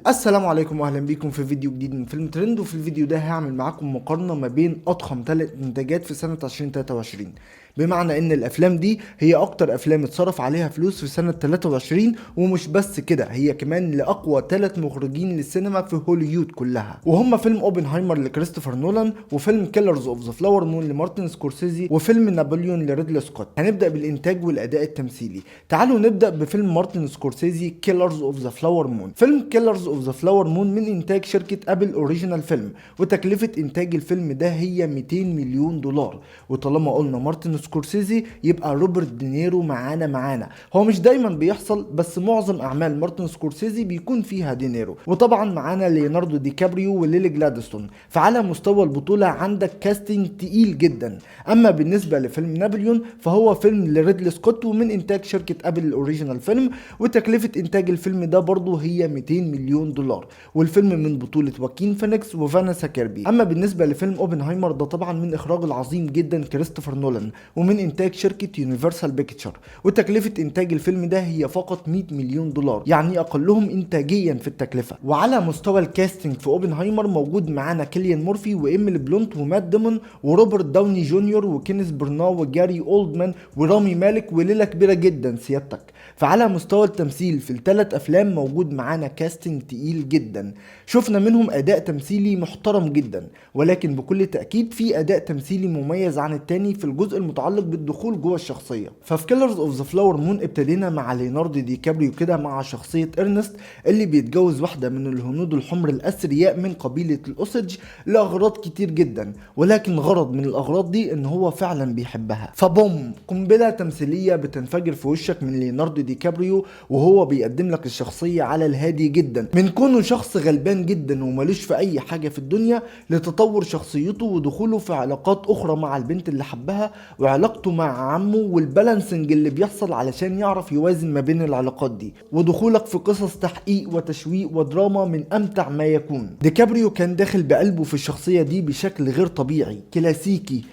السلام عليكم واهلا بيكم في فيديو جديد من فيلم ترند. وفي الفيديو ده هعمل معاكم مقارنة ما بين اضخم 3 انتاجات في سنة 2023. بمعنى ان الافلام دي هي اكتر افلام اتصرف عليها فلوس في سنة 23، ومش بس كده، هي كمان لاقوى 3 مخرجين للسينما في هوليوود كلها، وهم فيلم اوبنهايمر لكريستوفر نولان، وفيلم كيلرز اوف ذا فلاور مون لمارتن سكورسيزي، وفيلم نابليون لريدلي سكوت. هنبدأ بالانتاج والاداء التمثيلي. تعالوا نبدأ بفيلم مارتن سكورسيزي كيلرز اوف ذا فلاور مون. فيلم كيلرز اوف ذا فلاور مون من انتاج شركة ابل اوريجينال فيلم، وتكلفة انتاج الفيلم ده هي 200 مليون دولار. وطالما قلنا مارتن سكورسيزي يبقى روبرت دينيرو معانا. هو مش دايما بيحصل، بس معظم اعمال مارتن سكورسيزي بيكون فيها دينيرو. وطبعا معانا ليوناردو دي كابريو وليلي جلادستون. فعلى مستوى البطولة عندك كاستنج تقيل جدا. اما بالنسبة لفيلم نابليون فهو فيلم لريدلي سكوت ومن انتاج شركة ابل الاوريجينال فيلم، وتكلفة انتاج الفيلم ده برضه هي 200 مليون دولار. والفيلم من بطولة واكين فينيكس وفانيسا كيربي. اما بالنسبة لفيلم اوبنهايمر ده طبعا من اخراج العظيم جدا كريستوفر نولان، ومن انتاج شركة يونيفرسال بيكتشر، وتكلفة انتاج الفيلم ده هي فقط 100 مليون دولار، يعني اقلهم انتاجيا في التكلفة. وعلى مستوى الكاستنج في اوبنهايمر موجود معانا كيليان مورفي وايميلي بلونت ومات ديمون وروبرت داوني جونيور وكينيث برناو وجاري اولدمان ورامي مالك وليلة كبيرة جدا سيادتك. فعلى مستوى التمثيل في الثلاث افلام موجود معانا كاستنج تقيل جدا، شفنا منهم اداء تمثيلي محترم جدا، ولكن بكل تاكيد في اداء تمثيلي مميز عن التاني في الجزء المتعلق بالدخول جوه الشخصيه. ففي كيلرز اوف ذا فلاور مون ابتدينا مع ليوناردو دي كابريو كده مع شخصيه ارنست اللي بيتجوز واحده من الهنود الحمر الاثرياء من قبيله الاوسج لاغراض كتير جدا، ولكن غرض من الاغراض دي ان هو فعلا بيحبها. فبوم، قنبله تمثيليه بتنفجر في وشك من ليوناردو دي كابريو وهو بيقدم لك الشخصيه على الهادي جدا، من كونه شخص غلبان جدا ومالوش في اي حاجه في الدنيا لتطور شخصيته ودخوله في علاقات اخرى مع البنت اللي حبها وعلاقته مع عمه والبالانسنج اللي بيحصل علشان يعرف يوازن ما بين العلاقات دي، ودخولك في قصص تحقيق وتشويق ودراما من امتع ما يكون. ديكابريو كان داخل بقلبه في الشخصيه دي بشكل غير طبيعي، كلاسيكي.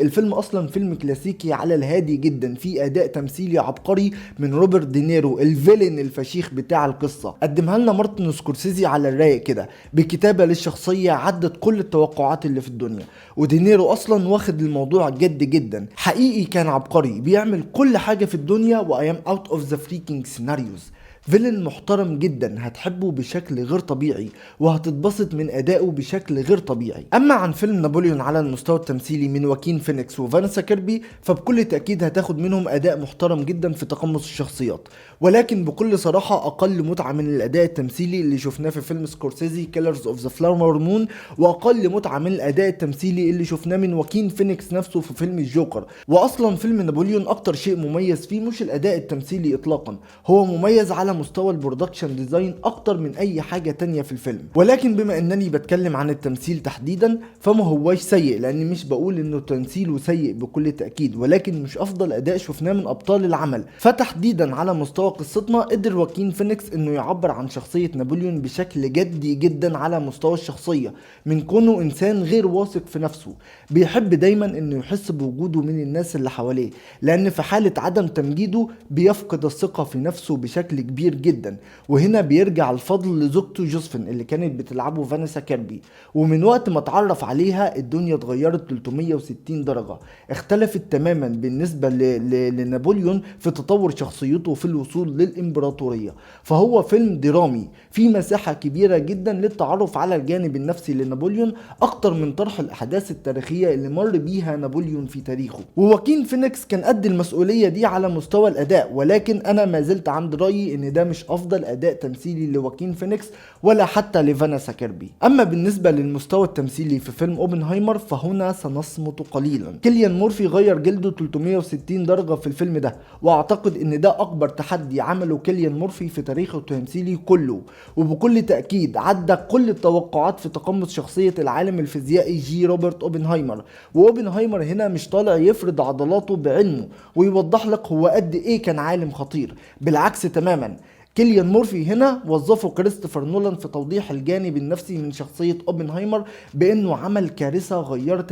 الفيلم اصلا فيلم كلاسيكي على الهادي جدا، فيه اداء تمثيلي عبقري من روبرت دينيرو الفيلن الفشيخ بتاع القصه. قدمها لنا مارتن سكورسيزي على الرايق كده بكتابه للشخصيه عدت كل التوقعات اللي في الدنيا. ودينيرو اصلا واخد الموضوع جد جدا، حقيقي كان عبقري، بيعمل كل حاجه في الدنيا واي ام اوت اوف ذا فريكينج سيناريوز. فيلن محترم جدا، هتحبه بشكل غير طبيعي وهتتبسط من ادائه بشكل غير طبيعي. اما عن فيلم نابليون على المستوى التمثيلي من واكين فينيكس وفانيسا كيربي فبكل تاكيد هتاخد منهم اداء محترم جدا في تقمص الشخصيات، ولكن بكل صراحه اقل متعه من الاداء التمثيلي اللي شفناه في فيلم سكورسيزي كيلرز اوف ذا فلاور مون، واقل متعه من الاداء التمثيلي اللي شفناه من واكين فينيكس نفسه في فيلم الجوكر. واصلا فيلم نابليون اكتر شيء مميز فيه مش الاداء التمثيلي اطلاقا، هو مميز على مستوى البرودكشن ديزاين اكتر من اي حاجة تانية في الفيلم. ولكن بما انني بتكلم عن التمثيل تحديدا فما هواش سيء، لاني مش بقول انه تمثيله سيء بكل تأكيد، ولكن مش افضل اداء شفناه من ابطال العمل. فتحديدا على مستوى قصتنا قدر واكين فينيكس انه يعبر عن شخصية نابليون بشكل جدي جدا على مستوى الشخصية، من كونه انسان غير واثق في نفسه، بيحب دايما انه يحس بوجوده من الناس اللي حواليه، لان في حالة عدم تمجيده بيفقد الثقة في نفسه بشكل كبير جدا. وهنا بيرجع الفضل لزوجته جوزفين اللي كانت بتلعبه فانيسا كيربي، ومن وقت ما اتعرف عليها الدنيا اتغيرت 360 درجة، اختلفت تماما بالنسبة لنابليون في تطور شخصيته في الوصول للإمبراطورية. فهو فيلم درامي فيه مساحة كبيرة جدا للتعرف على الجانب النفسي لنابليون اكتر من طرح الاحداث التاريخية اللي مر بيها نابليون في تاريخه. وواكين فينيكس كان قد المسؤولية دي على مستوى الاداء، ولكن انا ما زلت عند رأيي ان ده مش افضل اداء تمثيلي لواكين فينيكس ولا حتى لفانيسا كيربي. اما بالنسبه للمستوى التمثيلي في فيلم اوبنهايمر فهنا سنصمت قليلا. كيليان مورفي غير جلده 360 درجه في الفيلم ده، واعتقد ان ده اكبر تحدي عمله كيليان مورفي في تاريخه التمثيلي كله، وبكل تاكيد عدى كل التوقعات في تقمص شخصيه العالم الفيزيائي جي روبرت اوبنهايمر. واوبنهايمر هنا مش طالع يفرض عضلاته بعلمه ويوضح لك هو قد ايه كان عالم خطير، بالعكس تماما، كيليان مورفي هنا وظفه كريستوفر نولان في توضيح الجانب النفسي من شخصية اوبنهايمر بانه عمل كارثة غيرت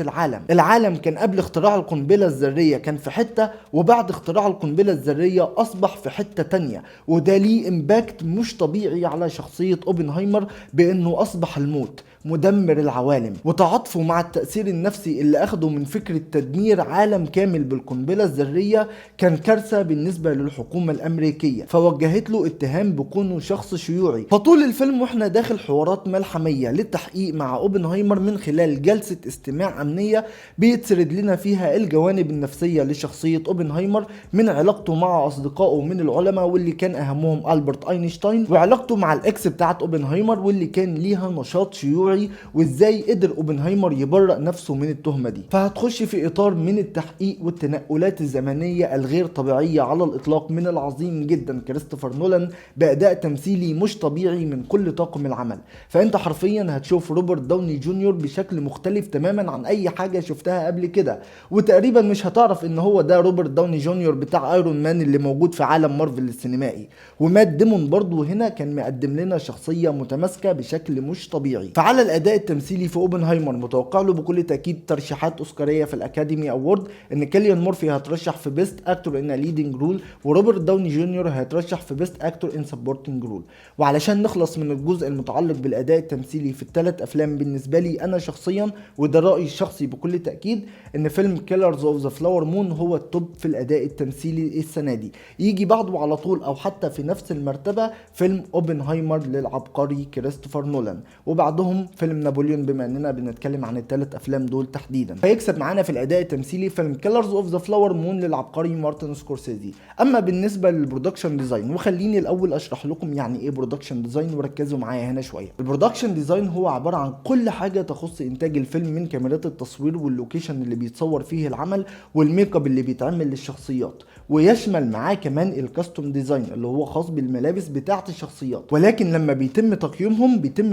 العالم كان قبل اختراع القنبلة الذرية كان في حتة، وبعد اختراع القنبلة الذرية اصبح في حتة تانية، وده ليه امباكت مش طبيعي على شخصية اوبنهايمر بانه اصبح الموت مدمر العوالم، وتعاطفه مع التأثير النفسي اللي اخده من فكرة تدمير عالم كامل بالقنبلة الذرية كان كارثة بالنسبة للحكومة الامريكية، فوجهت له اتهام بكونه شخص شيوعي. فطول الفيلم واحنا داخل حوارات ملحمية للتحقيق مع اوبنهايمر من خلال جلسة استماع امنية بيتسرد لنا فيها الجوانب النفسية لشخصية اوبنهايمر، من علاقته مع اصدقائه من العلماء واللي كان اهمهم ألبرت اينشتاين، وعلاقته مع الاكس بتاعت اوبنهايمر واللي كان ليها نشاط شيوعي، وازاي قدر اوبنهايمر يبرأ نفسه من التهمة دي. فهتخش في اطار من التحقيق والتنقلات الزمنية الغير طبيعية على الاطلاق من العظيم جدا كريستوفر نولان بأداء تمثيلي مش طبيعي من كل طاقم العمل. فانت حرفيا هتشوف روبرت داوني جونيور بشكل مختلف تماما عن اي حاجة شفتها قبل كده، وتقريبا مش هتعرف ان هو ده روبرت داوني جونيور بتاع ايرون مان اللي موجود في عالم مارفل السينمائي. ومات ديمون برضو هنا كان مقدم لنا شخصية متماسكة بشكل مش طبيعي. فعلى الاداء التمثيلي في اوبنهايمر متوقع له بكل تاكيد ترشيحات اوسكاريه في الاكاديمي اوورد، ان كيليان مورفي هترشح في بيست اكتور ان ليدنج رول، وروبرت داوني جونيور هيترشح في بيست اكتور ان سبورتنج رول. وعلشان نخلص من الجزء المتعلق بالاداء التمثيلي في الثلاث افلام، بالنسبه لي انا شخصيا وده رايي الشخصي بكل تاكيد ان فيلم كيلرز اوف ذا فلاور مون هو التوب في الاداء التمثيلي السنه دي، يجي بعده على طول او حتى في نفس المرتبه فيلم اوبنهايمر للعبقري كريستوفر نولان، وبعدهم فيلم نابليون بما اننا بنتكلم عن الثلاث افلام دول تحديدا. فيكسب معانا في الاداء التمثيلي فيلم كيلرز اوف ذا فلاور مون للعبقري مارتن سكورسيزي. اما بالنسبه للبرودكشن ديزاين، وخليني الاول اشرح لكم يعني ايه برودكشن ديزاين وركزوا معايا هنا شويه. البرودكشن ديزاين هو عباره عن كل حاجه تخص انتاج الفيلم، من كاميرات التصوير واللوكيشن اللي بيتصور فيه العمل والميك اب اللي بيتعمل للشخصيات، ويشمل معاه كمان الكاستوم ديزاين اللي هو خاص بالملابس بتاعه الشخصيات. ولكن لما بيتم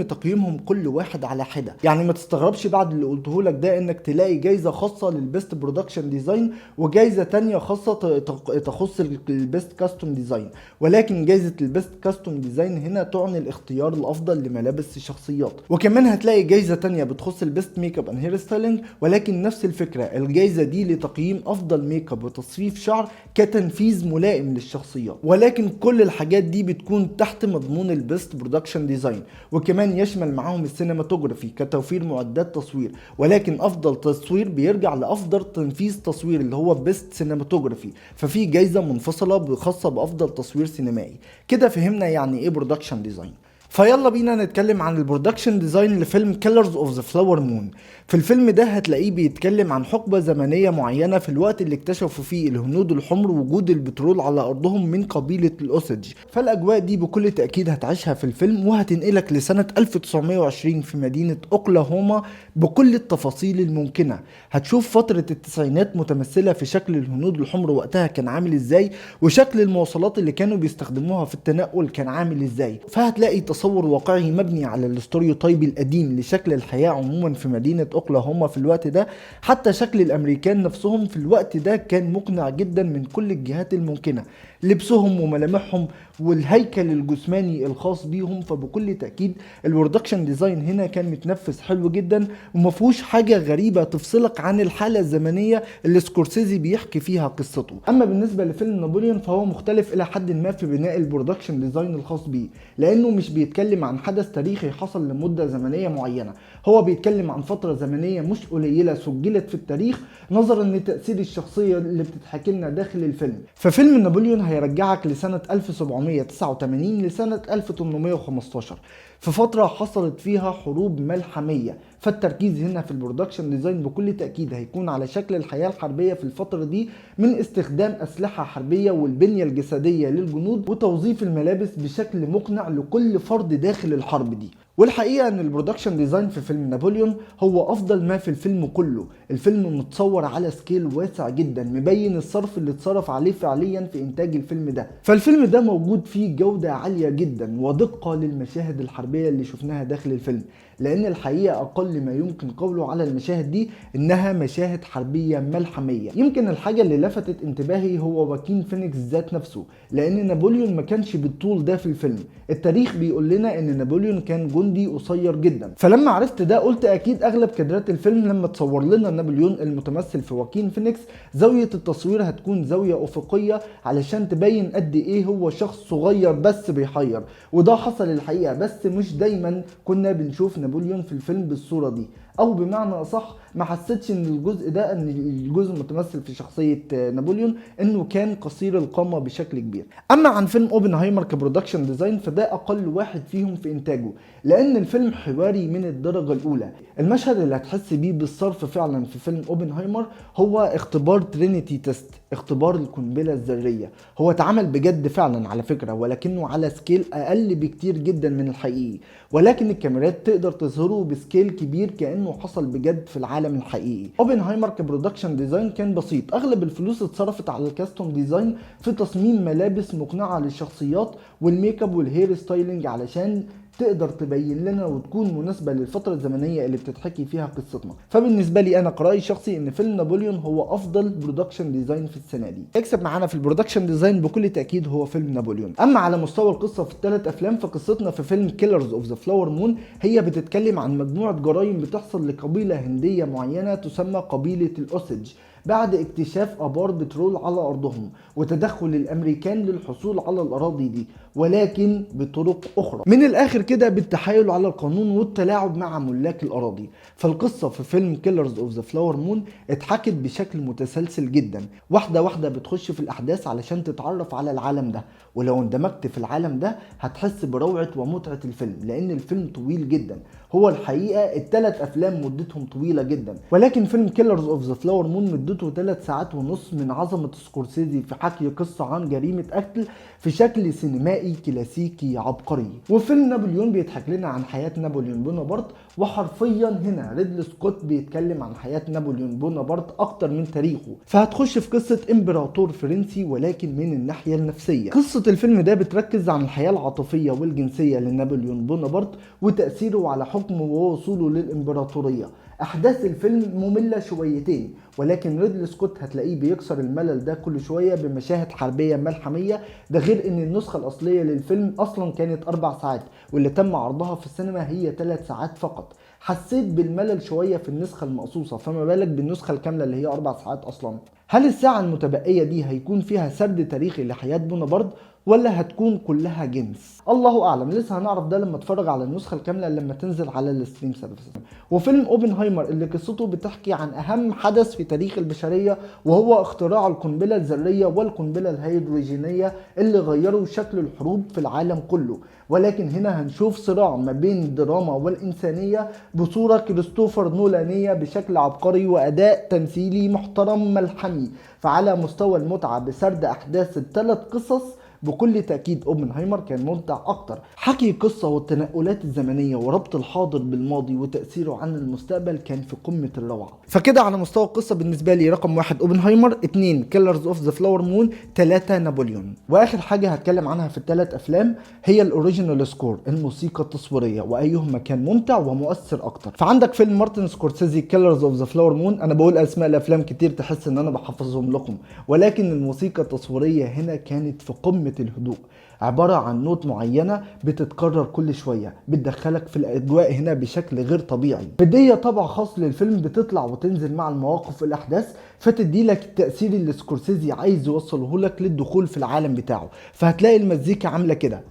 تقييمهم كل واحد على حده، يعني ما تستغربش بعد اللي قلته لك ده انك تلاقي جايزه خاصه للبيست برودكشن ديزاين وجايزه تانية خاصه تخص البيست كاستوم ديزاين، ولكن جايزه البيست كاستوم ديزاين هنا تعني الاختيار الافضل لملابس الشخصيات. وكمان هتلاقي جايزه تانية بتخص البيست ميك اب اند هير ستايلينج، ولكن نفس الفكره الجايزه دي لتقييم افضل ميك اب وتصفيف شعر كتنفيذ ملائم للشخصيات. ولكن كل الحاجات دي بتكون تحت مضمون البيست برودكشن ديزاين، وكمان يشمل معاهم السينماتوجرافي كتوفير معدات تصوير، ولكن افضل تصوير بيرجع لافضل تنفيذ تصوير اللي هو بيست سينماتوجرافي، ففي جايزه منفصله خاصه بافضل تصوير سينمائي. كده فهمنا يعني ايه برودكشن ديزاين. فيلا بينا نتكلم عن البرودكشن ديزاين لفيلم كيلرز اوف ذا فلاور مون. في الفيلم ده هتلاقيه بيتكلم عن حقبة زمنية معينة في الوقت اللي اكتشفوا فيه الهنود الحمر وجود البترول على ارضهم من قبيلة الاوسج. فالاجواء دي بكل تأكيد هتعيشها في الفيلم، وهتنقلك لسنة 1920 في مدينة اوكلاهوما بكل التفاصيل الممكنة. هتشوف فترة التسعينات متمثلة في شكل الهنود الحمر وقتها كان عامل ازاي، وشكل المواصلات اللي كانوا بيستخدموها في التنقل كان عامل ازاي. فهتلاقي تصور واقعي مبني على الاستوريوتايب القديم لشكل الحياة عموما في مدينة اوكلاهوما في الوقت ده. حتى شكل الامريكان نفسهم في الوقت ده كان مقنع جدا من كل الجهات الممكنة، لبسهم وملامحهم والهيكل الجسماني الخاص بيهم. فبكل تأكيد البرودكشن ديزاين هنا كان متنفذ حلو جدا، ومفهوش حاجة غريبة تفصلك عن الحالة الزمنية اللي سكورسيزي بيحكي فيها قصته. اما بالنسبة لفيلم نابليون فهو مختلف الى حد ما في بناء البرودكشن ديزاين الخاص بيه، لانه مش بيتكلم عن حدث تاريخي حصل لمدة زمنية معينة، هو بيتكلم عن فترة زمنية مش قليلة سجلت في التاريخ نظرا لتأثير الشخصية اللي بتتحكي لنا داخل الفيلم. ففيلم نابليون هيرجعك لسنة 1789 لسنة 1815، في فترة حصلت فيها حروب ملحمية. فالتركيز هنا في البرودكشن ديزاين بكل تأكيد هيكون على شكل الحياة الحربية في الفترة دي، من استخدام أسلحة حربية والبنية الجسدية للجنود وتوظيف الملابس بشكل مقنع لكل فرد داخل الحرب دي. والحقيقه ان البرودكشن ديزاين في فيلم نابليون هو افضل ما في الفيلم كله. الفيلم متصور على سكيل واسع جدا، مبين الصرف اللي اتصرف عليه فعليا في انتاج الفيلم ده. فالفيلم ده موجود فيه جوده عاليه جدا ودقه للمشاهد الحربيه اللي شفناها داخل الفيلم، لان الحقيقه اقل ما يمكن قوله على المشاهد دي انها مشاهد حربيه ملحميه. يمكن الحاجه اللي لفتت انتباهي هو واكين فينيكس ذات نفسه، لان نابليون ما كانش بالطول ده في الفيلم. التاريخ بيقول لنا ان نابليون كان جندي قصير جدا، فلما عرفت ده قلت اكيد اغلب كادرات الفيلم لما تصور لنا نابليون المتمثل في واكين فينيكس زاويه التصوير هتكون زاويه افقيه علشان تبين قد ايه هو شخص صغير بس بيحير. وده حصل الحقيقه، بس مش دايما كنا بنشوف نابليون في الفيلم بالصوره دي، او بمعنى اصح ما حسيتش ان الجزء ده، ان الجزء المتمثل في شخصيه نابليون انه كان قصير القامه بشكل كبير. اما عن فيلم اوبنهايمر كبرودكشن ديزاين فده اقل واحد فيهم في انتاجه، لان الفيلم حواري من الدرجه الاولى. المشهد اللي هتحس بيه بالصرف فعلا في فيلم اوبنهايمر هو اختبار ترينيتي تيست، اختبار القنبله الذريه. هو اتعمل بجد فعلا على فكره، ولكنه على سكيل اقل بكتير جدا من الحقيقي، ولكن الكاميرات تقدر تظهره بسكيل كبير كانه حصل بجد في العالم الحقيقي. اوبنهايمر كبرودكشن ديزاين كان بسيط، اغلب الفلوس اتصرفت على الكاستوم ديزاين في تصميم ملابس مقنعه للشخصيات والميك اب والهير ستايلينج علشان تقدر تبين لنا وتكون مناسبه للفتره الزمنيه اللي بتتحكي فيها قصتنا. فبالنسبه لي انا كرأي شخصي ان فيلم نابليون هو افضل برودكشن ديزاين في السنه دي. يكسب معانا في البرودكشن ديزاين بكل تاكيد هو فيلم نابليون. اما على مستوى القصه في الثلاث افلام فقصتنا في فيلم كيلرز اوف ذا فلاور مون هي بتتكلم عن مجموعه جرائم بتحصل لقبيله هنديه معينه تسمى قبيله الاوسج بعد اكتشاف ابار بترول على ارضهم وتدخل الامريكان للحصول على الاراضي دي، ولكن بطرق اخرى، من الاخر كده بالتحايل على القانون والتلاعب مع ملاك الاراضي. فالقصه في فيلم كيلرز اوف ذا فلاور مون اتحكت بشكل متسلسل جدا، واحده واحده بتخش في الاحداث علشان تتعرف على العالم ده، ولو اندمجت في العالم ده هتحس بروعه ومتعه الفيلم، لان الفيلم طويل جدا. هو الحقيقه الثلاث افلام مدتهم طويله جدا، ولكن فيلم كيلرز اوف ذا فلاور مون مدته 3 ساعات ونص من عظمه سكورسيزي في حكي قصه عن جريمه قتل في شكل سينمائي كلاسيكي عبقري. وفيلم نابليون بيضحك لنا عن حياه نابليون بونابرت، وحرفيا هنا ريدلي سكوت بيتكلم عن حياه نابليون بونابرت اكتر من تاريخه، فهتخش في قصه امبراطور فرنسي ولكن من الناحيه النفسيه. قصه الفيلم ده بتركز عن الحياه العاطفيه والجنسيه لنابليون بونابرت وتاثيره على حكمه ووصوله للامبراطوريه. احداث الفيلم ممله شويتين، ولكن ريدلي سكوت هتلاقيه بيكسر الملل ده كل شويه بمشاهد حربيه ملحميه. ده غير ان النسخه الاصليه للفيلم اصلا كانت 4 ساعات، واللي تم عرضها في السينما هي 3 ساعات فقط. حسيت بالملل شويه في النسخه المقصوصه، فما بالك بالنسخه الكامله اللي هي 4 ساعات اصلا. هل الساعه المتبقيه دي هيكون فيها سرد تاريخي لحياه بونابرت ولا هتكون كلها جنس؟ الله اعلم، لسه هنعرف ده لما اتفرج على النسخه الكامله لما تنزل على الستريم سيرفيس. وفيلم اوبنهايمر اللي قصته بتحكي عن اهم حدث في تاريخ البشريه، وهو اختراع القنبله الذريه والقنبله الهيدروجينيه اللي غيروا شكل الحروب في العالم كله. ولكن هنا هنشوف صراع ما بين الدراما والإنسانية بصورة كريستوفر نولانية بشكل عبقري وأداء تمثيلي محترم ملحمي. فعلى مستوى المتعة بسرد أحداث الثلاث قصص بكل تأكيد اوبنهايمر كان ممتع أكتر. حكي القصة والتنقلات الزمنية وربط الحاضر بالماضي وتأثيره عن المستقبل كان في قمة الروعة. فكده على مستوى القصة بالنسبة لي رقم 1 اوبنهايمر، 2 كيلرز اوف ذا فلاور مون، 3 نابليون. واخر حاجة هتكلم عنها في الثلاث افلام هي الاوريجينال سكور، الموسيقى التصويرية، وايهما كان ممتع ومؤثر اكتر. فعندك فيلم مارتن سكورسيزي كيلرز اوف ذا فلاور مون، انا بقول اسماء الافلام كتير تحس ان انا بحفظهم لكم، ولكن الموسيقى التصويرية هنا كانت في قمة الهدوء، عبارة عن نوت معينة بتتكرر كل شوية بتدخلك في الأجواء هنا بشكل غير طبيعي. بداية طبع خاص للفيلم بتطلع وتنزل مع المواقف والأحداث، فتدي لك التأثير اللي سكورسيزي عايز يوصله لك للدخول في العالم بتاعه. فهتلاقي المزيكا عاملة كده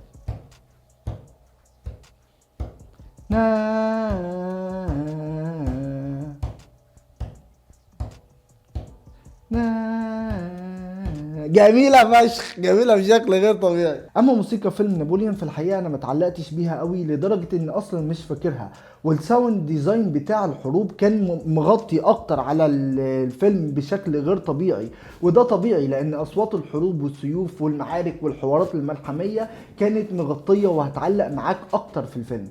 جميله فشخ، جميله بشكل غير طبيعي. اما موسيقى فيلم نابليون في الحقيقه انا ما اتعلقتش بيها قوي لدرجه ان اصلا مش فاكرها، والساوند ديزاين بتاع الحروب كان مغطي اكتر على الفيلم بشكل غير طبيعي، وده طبيعي لان اصوات الحروب والسيوف والمعارك والحوارات الملحميه كانت مغطيه وهتعلق معاك اكتر في الفيلم.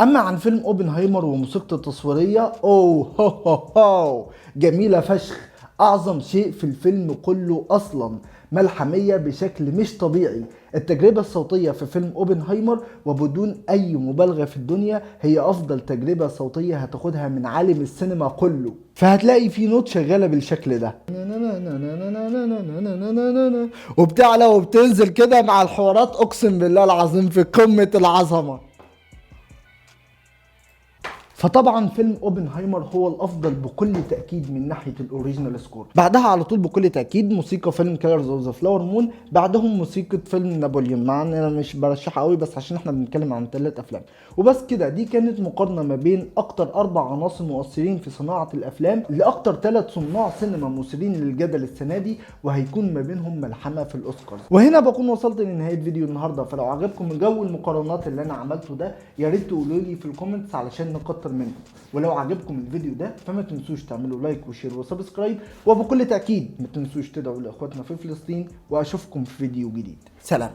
اما عن فيلم اوبنهايمر وموسيقته التصويريه، اوه هو هو هو جميله فشخ. اعظم شيء في الفيلم كله اصلا ملحميه بشكل مش طبيعي. التجربه الصوتيه في فيلم اوبنهايمر وبدون اي مبالغه في الدنيا هي افضل تجربه صوتيه هتاخدها من عالم السينما كله. فهتلاقي في نوت شغاله بالشكل ده وبتعلى وبتنزل كده مع الحوارات، اقسم بالله العظيم في قمه العظمه. فطبعا فيلم اوبنهايمر هو الافضل بكل تاكيد من ناحيه الاوريجينال سكور. بعدها على طول بكل تاكيد موسيقى فيلم كيلرز اوف ذا فلاور مون، بعدهم موسيقى فيلم نابليون، مع ان انا مش برشحها قوي بس عشان احنا بنتكلم عن 3 افلام وبس كده. دي كانت مقارنه ما بين اكتر 4 عناصر مؤثرين في صناعه الافلام لاكتر 3 صناع سينما مثيرين للجدل السنه دي، وهيكون ما بينهم ملحمه في الاوسكارز. وهنا بكون وصلت لنهايه فيديو النهارده. فلو عجبكم جو المقارنات اللي انا عملته ده يا ريت تقولوا لي في الكومنتس علشان نكتر منكم، ولو عجبكم الفيديو ده فما تنسوش تعملوا لايك وشير وسبسكرايب، وبكل تاكيد ما تنسوش تدعوا لاخواتنا في فلسطين، واشوفكم في فيديو جديد. سلام.